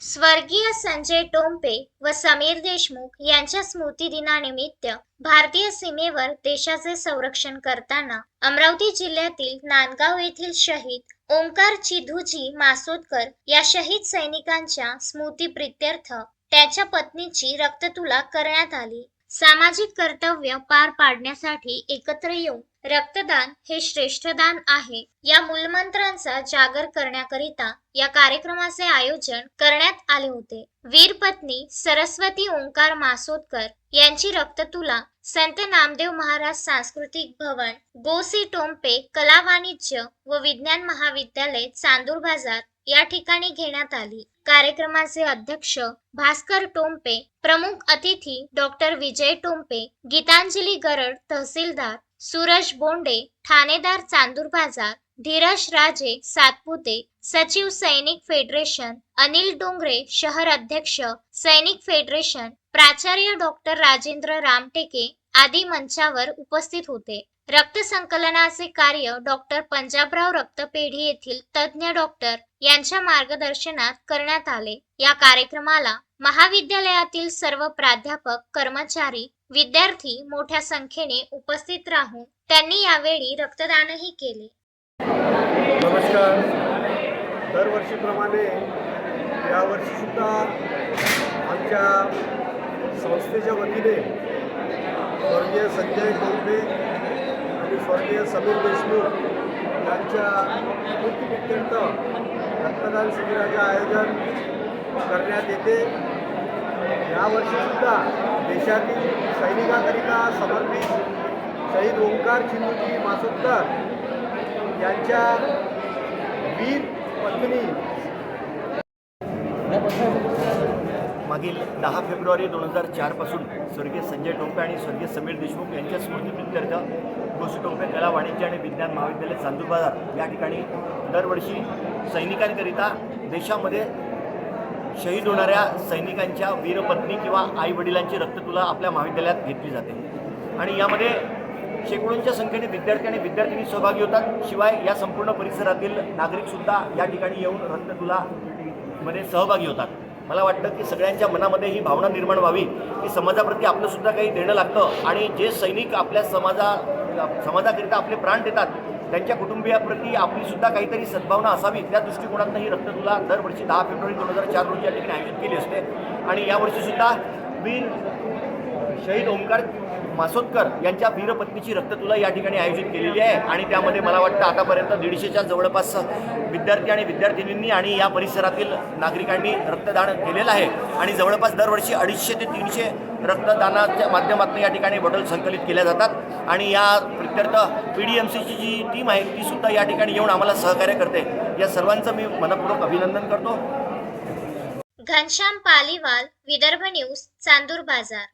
स्वर्गीय संजय टोम्पे व समीर देशमुख यांच्या स्मृतिदिनानिमित्त भारतीय सीमेवर देशाचे संरक्षण करताना अमरावती जिल्ह्यातील नांदगाव येथील शहीद ओंकार चिधूजी मासोदकर या शहीद सैनिकांच्या स्मृतिप्रित्यर्थ त्यांच्या पत्नीची रक्ततुला करण्यात आली। सामाजिक कर्तव्य पार पाडण्यासाठी एकत्र येऊन रक्तदान हे श्रेष्ठदान आहे या मूलमंत्रांचा जागर करण्याकरिता या कार्यक्रमाचे आयोजन करण्यात आले होते। वीर पत्नी सरस्वती ओंकार मासोदकर यांची रक्ततुला संत नामदेव महाराज सांस्कृतिक भवन, गो.सी. टोम्पे कला वाणिज्य व विज्ञान महाविद्यालय चांदूर बाजार या ठिकाणी घेण्यात आली। कार्यक्रमाचे अध्यक्ष भास्कर टोम्पे, प्रमुख अतिथी डॉक्टर विजय टोम्पे, गीतांजली गरड तहसीलदार, सूरज बोंडे ठाणेदार चांदूर बाजार, धीरज राजे सातपुते सचिव सैनिक फेडरेशन, अनिल डोंगरे शहर अध्यक्ष सैनिक फेडरेशन, प्राचार्य डॉक्टर राजेंद्र रामटेके आदी मंचावर उपस्थित होते। रक्त संकलनाचे कार्य डॉक्टर पंजाबराव रक्तपेढी येथील तज्ञ डॉक्टर यांच्या मार्गदर्शनात करण्यात आले। या कार्यक्रमाला महाविद्यालयातील सर्व प्राध्यापक, कर्मचारी, विद्यार्थी मोठ्या संख्येने उपस्थित राहून त्यांनी यावेळी रक्तदानही केले। नमस्कार। दरवर्षीप्रमाणे यावर्षी सुद्धा आमच्या संस्थेच्या वतीने स्वर्गीय संजय टोम्पे आणि स्वर्गीय समीर देशमुख यांच्या स्मृतिप्रित्यर्थ रक्तदान शिबिराचे आयोजन करण्यात येते। यावर्षीसुद्धा देशातील सैनिकांकरिता समर्पित शहीद ओंकार चिधूजी मासोदकर यांच्या वीर पत्नी मागील 10 फेब्रुवारी 2004 पासून स्वर्गीय संजय टोम्पे आणि स्वर्गीय समीर देशमुख यांच्या स्मृतिप्रित्यर्थ गो.सी. टोम्पे कला वाणिज्य आणि विज्ञान महाविद्यालय चांदूर बाजार या ठिकाणी दरवर्षी सैनिकांकरिता देशामध्ये शहीद होणाऱ्या सैनिकांच्या वीरपत्नी किंवा आई वडिलांची रक्ततुला आपल्या महाविद्यालयात घेतली जाते आणि यामध्ये शेकडोंच्या संख्येने विद्यार्थी आणि विद्यार्थिनी सहभागी होतात। शिवाय या संपूर्ण परिसरातील नागरिकसुद्धा या ठिकाणी येऊन रक्ततुलामध्ये सहभागी होतात। मला वाटतं की सगळ्यांच्या मनामध्ये ही भावना निर्माण व्हावी की समाजाप्रती आपलंसुद्धा काही देणं लागतं आणि जे सैनिक आपल्या समाजाकरिता आपले प्राण देतात त्यांच्या कुटुंबियाप्रती आपलीसुद्धा काहीतरी सद्भावना असावी, त्या दृष्टिकोनातून ही रक्ततुला दरवर्षी 10 फेब्रुवारी 2004 रोजी या ठिकाणी आयोजित केली असते आणि यावर्षीसुद्धा वीर शहीद ओंकार मासोदकर यांच्या वीरपत्नीची रक्ततुला या ठिकाणी आयोजित केलेली आहे आणि त्यामध्ये मला वाटतं आतापर्यंत 150च्या जवळपास विद्यार्थी आणि विद्यार्थिनींनी आणि या परिसरातील नागरिकांनी रक्तदान केलेलं आहे आणि जवळपास दरवर्षी 250 ते 300 रक्तदानाच्या माध्यमातून या ठिकाणी बॉटल संकलित केल्या जातात आणि या प्रित्यर्थ PDMCची जी टीम आहे ती सुद्धा या ठिकाणी येऊन आम्हाला सहकार्य करते। या सर्वांचं मी मनपूर्वक अभिनंदन करतो। घनश्याम पालीवाल, विदर्भ न्यूज, चांदूर बाजार।